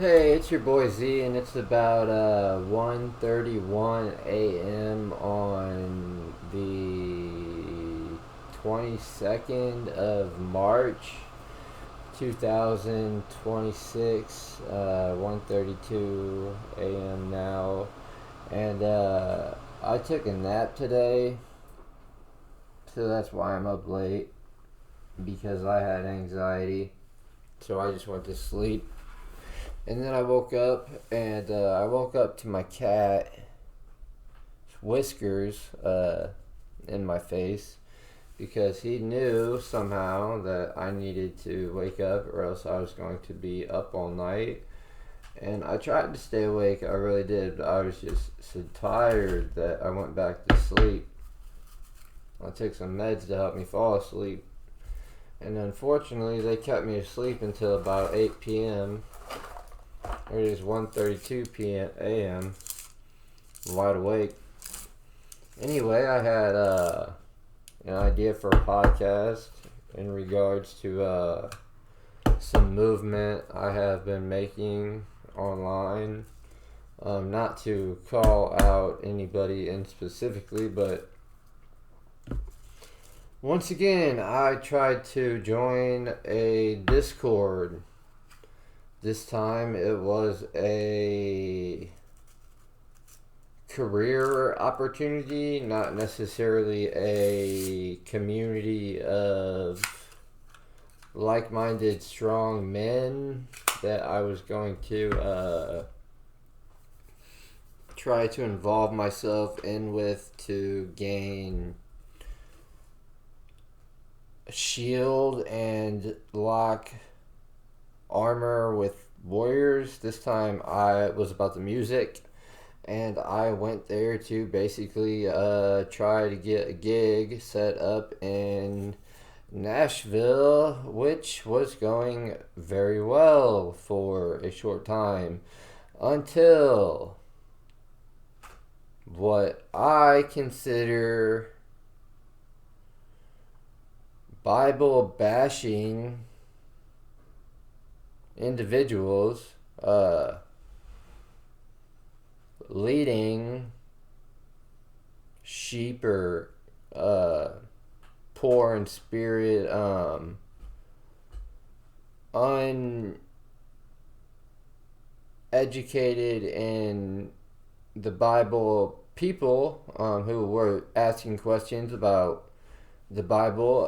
Hey, it's your boy Z, and it's about 1:31 a.m. on the 22nd of March, 2026. 1:32 a.m. now, and I took a nap today, so that's why I'm up late because I had anxiety. So I just went to sleep. And then I woke up, and I woke up to my cat whiskers in my face because he knew somehow that I needed to wake up or else I was going to be up all night. And I tried to stay awake, I really did, but I was just so tired that I went back to sleep. I took some meds to help me fall asleep. And unfortunately, they kept me asleep until about 8 p.m. It is 1:32 p.m. a.m. wide awake. Anyway, I had an idea for a podcast in regards to some movement I have been making online. Not to call out anybody in specifically, but once again, I tried to join a Discord. This time it was a career opportunity, not necessarily a community of like minded, strong men that I was going to try to involve myself in with to gain shield and lock armor with warriors. This time I was about the music, and I went there to basically try to get a gig set up in Nashville, which was going very well for a short time until what I consider Bible bashing individuals leading sheep or poor in spirit, uneducated in the Bible people who were asking questions about the Bible,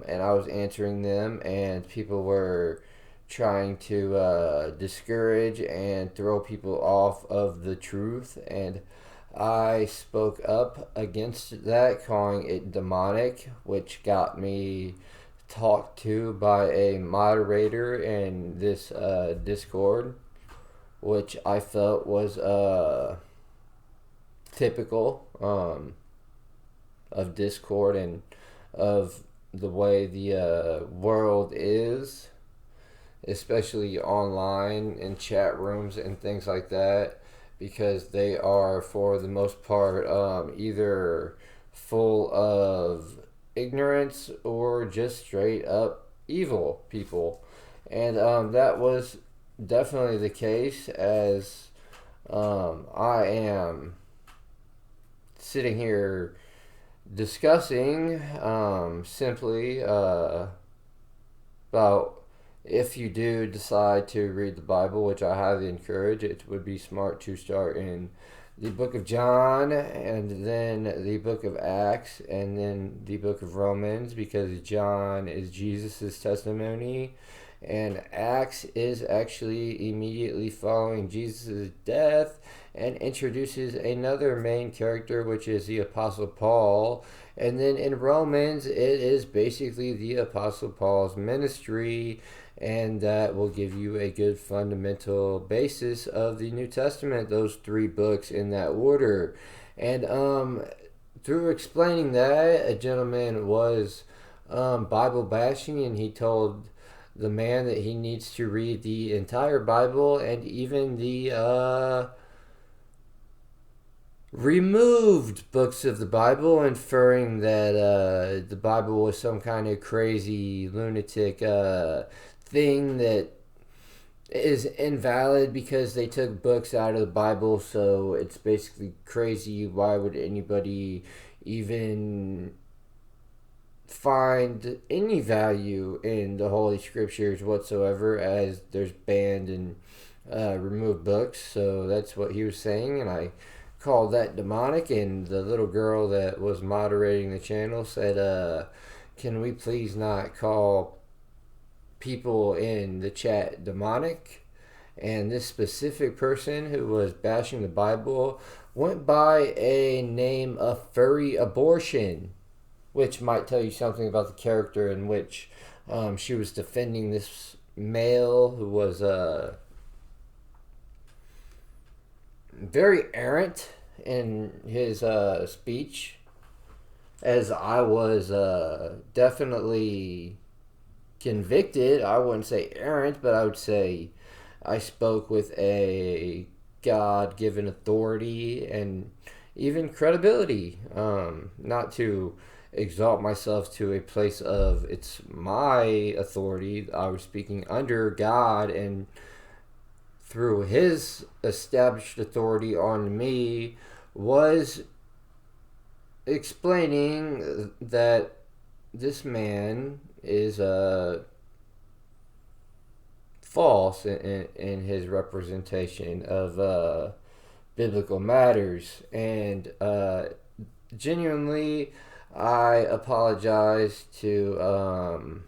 and I was answering them, and people were trying to discourage and throw people off of the truth, and I spoke up against that, calling it demonic, which got me talked to by a moderator in this Discord, which I felt was typical of Discord and of the way the world is, especially online in chat rooms and things like that, because they are for the most part either full of ignorance or just straight up evil people. And that was definitely the case, as I am sitting here discussing simply about if you do decide to read the Bible, which I highly encourage. It would be smart to start in the book of John, and then the book of Acts, and then the book of Romans, because John is Jesus' testimony, and Acts is actually immediately following Jesus' death and introduces another main character, which is the Apostle Paul. And then in Romans, it is basically the Apostle Paul's ministry, and that will give you a good fundamental basis of the New Testament, those three books in that order. And through explaining that, a gentleman was Bible bashing, and he told the man that he needs to read the entire Bible and even the removed books of the Bible, inferring that the Bible was some kind of crazy lunatic thing that is invalid because they took books out of the Bible, so it's basically crazy. Why would anybody even find any value in the Holy Scriptures whatsoever, as there's banned and removed books? So that's what he was saying, and I called that demonic. And the little girl that was moderating the channel said, can we please not call people in the chat demonic? And this specific person who was bashing the Bible went by a name of Furry Abortion, which might tell you something about the character in which she was defending this male who was very errant in his speech, as I was definitely convicted. I wouldn't say errant, but I would say I spoke with a God-given authority and even credibility. Not to exalt myself to a place of it's my authority. I was speaking under God, and through his established authority on me, was explaining that this man is false in his representation of biblical matters. And genuinely, I apologize to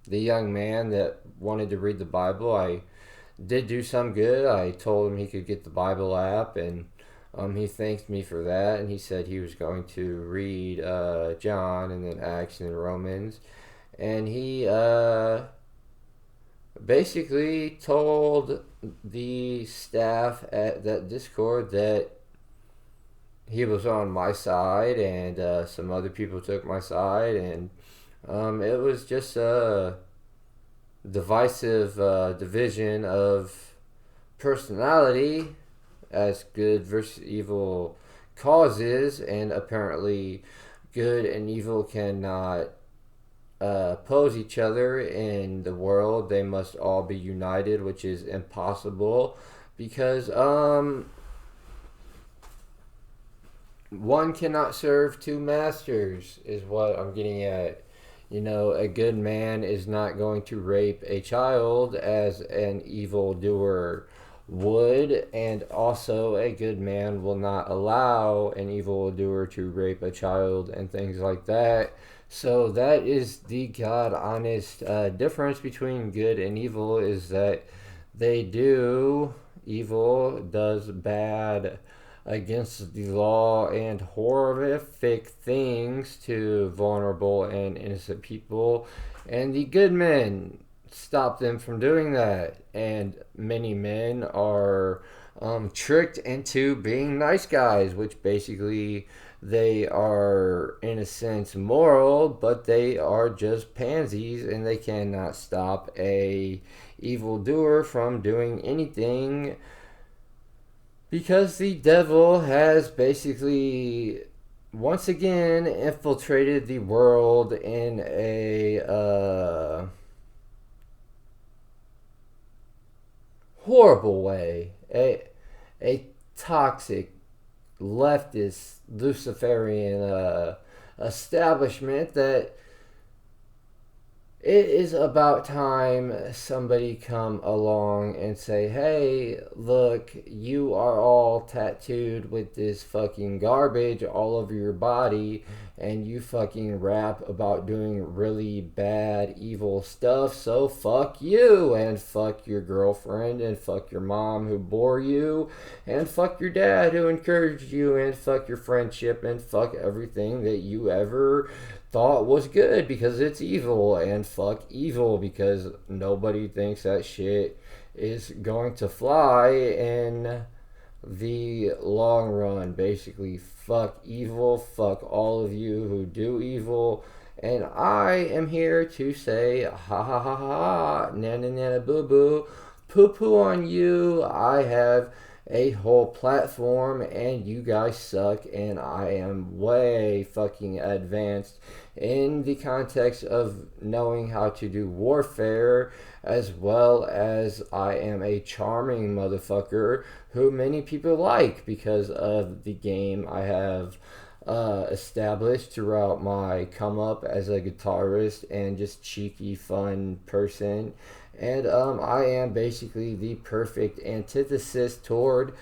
the young man that wanted to read the Bible. I did do some good. I told him he could get the Bible app, and he thanked me for that, and he said he was going to read John and then Acts and then Romans. And he basically told the staff at that Discord that he was on my side, and some other people took my side, and it was just a divisive division of personality, as good versus evil causes, and apparently good and evil cannot oppose each other in the world. They must all be united, which is impossible, because one cannot serve two masters, is what I'm getting at. You know, a good man is not going to rape a child as an evildoer would, and also a good man will not allow an evildoer to rape a child and things like that. So that is the God honest difference between good and evil, is that evil does bad against the law and horrific things to vulnerable and innocent people, and the good men stop them from doing that. And many men are tricked into being nice guys, which basically they are in a sense moral, but they are just pansies, and they cannot stop a evildoer from doing anything, because the devil has basically once again infiltrated the world in a horrible way, a toxic leftist Luciferian establishment that it is about time somebody come along and say, hey, look, you are all tattooed with this fucking garbage all over your body, and you fucking rap about doing really bad, evil stuff, so fuck you, and fuck your girlfriend, and fuck your mom who bore you, and fuck your dad who encouraged you, and fuck your friendship, and fuck everything that you ever thought was good, because it's evil, and fuck evil, because nobody thinks that shit is going to fly in the long run. Basically, fuck evil, fuck all of you who do evil, and I am here to say ha ha ha ha, nana nana boo boo, poo poo on you. I have a whole platform, and you guys suck, and I am way fucking advanced in the context of knowing how to do warfare, as well as I am a charming motherfucker who many people like because of the game I have established throughout my come up as a guitarist and just cheeky, fun person. And I am basically the perfect antithesis toward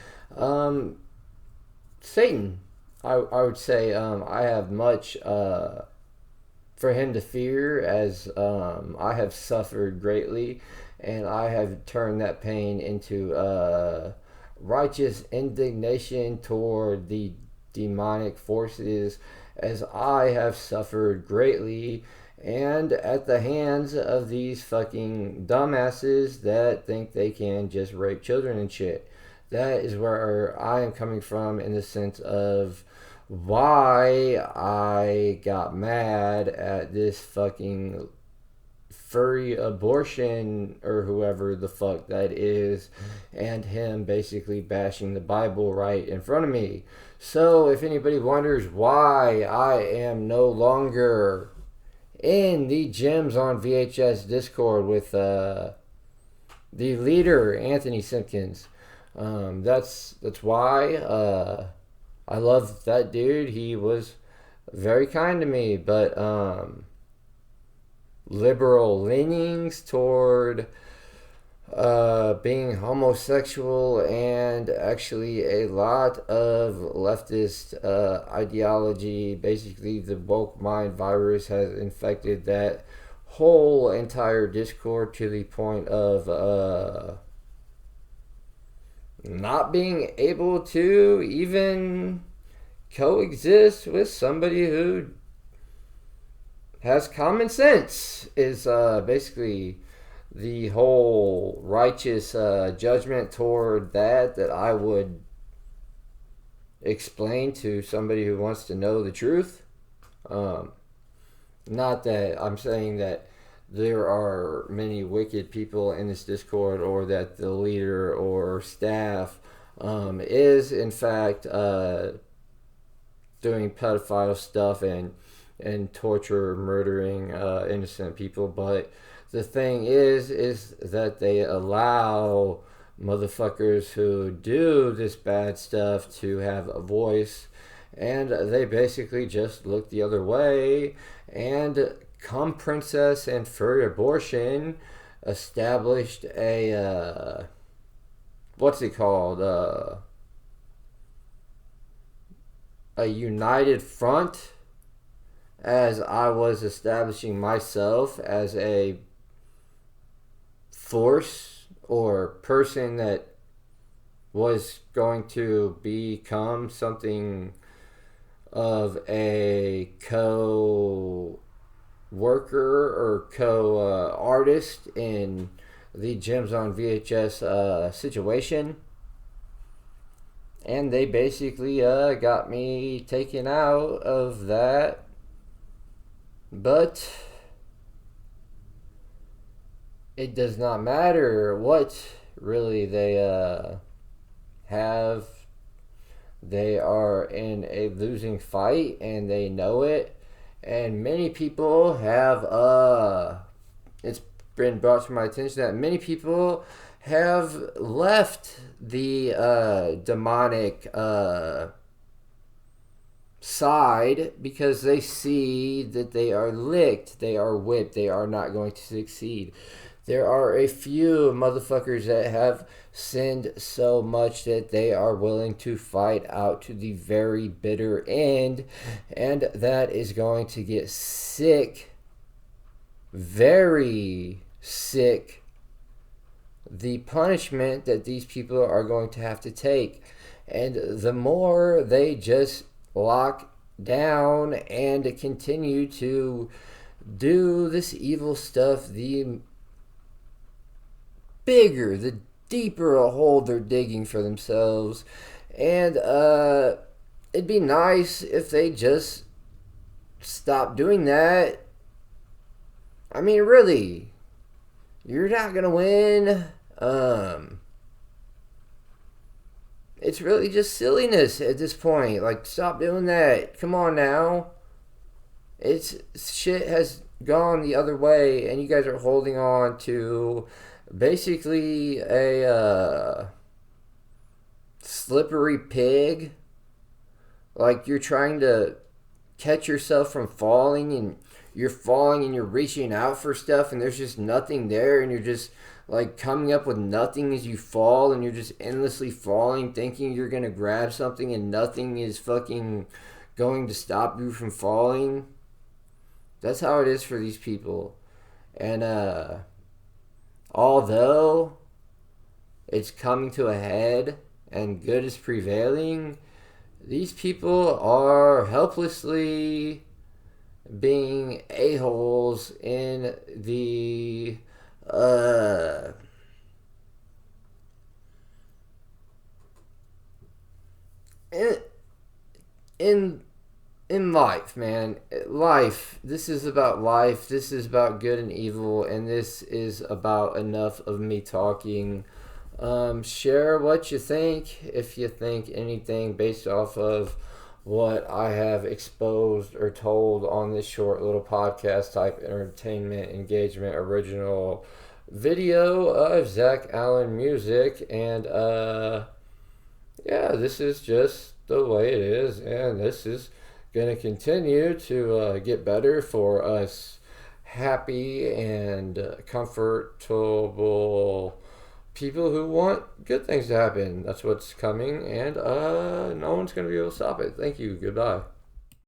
Satan. I would say I have much for him to fear, as I have suffered greatly, and I have turned that pain into righteous indignation toward the demonic forces, as I have suffered greatly, and at the hands of these fucking dumbasses that think they can just rape children and shit. That is where I am coming from in the sense of why I got mad at this fucking furry abortion or whoever the fuck that is, and him basically bashing the Bible right in front of me. So if anybody wonders why I am no longer in the Gems on VHS Discord with the leader Anthony Simpkins, that's why. I love that dude. He was very kind to me, but liberal leanings toward being homosexual, and actually a lot of leftist ideology. Basically, the woke mind virus has infected that whole entire Discord to the point of not being able to even coexist with somebody who has common sense, is basically the whole righteous judgment toward that I would explain to somebody who wants to know the truth. Not that I'm saying that there are many wicked people in this Discord, or that the leader or staff is in fact doing pedophile stuff and torture, murdering innocent people. But the thing is that they allow motherfuckers who do this bad stuff to have a voice, and they basically just look the other way. And Cum Princess and Furry Abortion established a what's it called, a united front, as I was establishing myself as a force or person that was going to become something of a co-worker or co-artist in the Gems on VHS situation. And they basically got me taken out of that. But it does not matter what really they have. They are in a losing fight, and they know it. And many people have it's been brought to my attention that many people have left the demonic side because they see that they are licked, they are whipped, they are not going to succeed. There are a few motherfuckers that have sinned so much that they are willing to fight out to the very bitter end, and that is going to get sick, very sick, the punishment that these people are going to have to take. And the more they just lock down and continue to do this evil stuff, the bigger, the deeper a hole they're digging for themselves. And it'd be nice if they just stop doing that. I mean, really, you're not gonna win. It's really just silliness at this point. Like, stop doing that. Come on now. It's shit has gone the other way, and you guys are holding on to basically a slippery pig. Like, you're trying to catch yourself from falling, and you're falling and you're reaching out for stuff, and there's just nothing there, and you're just like coming up with nothing as you fall, and you're just endlessly falling, thinking you're gonna grab something, and nothing is fucking going to stop you from falling. That's how it is for these people. And although it's coming to a head and good is prevailing, these people are helplessly being a-holes uh, in in in life, man. Life. This is about life. This is about good and evil, and this is about enough of me talking. Share what you think, if you think anything based off of what I have exposed or told on this short little podcast type entertainment engagement original video of Zach Allen music. And yeah, this is just the way it is, and this is going to continue to get better for us happy and comfortable people who want good things to happen. That's what's coming, and no one's going to be able to stop it. Thank you. Goodbye.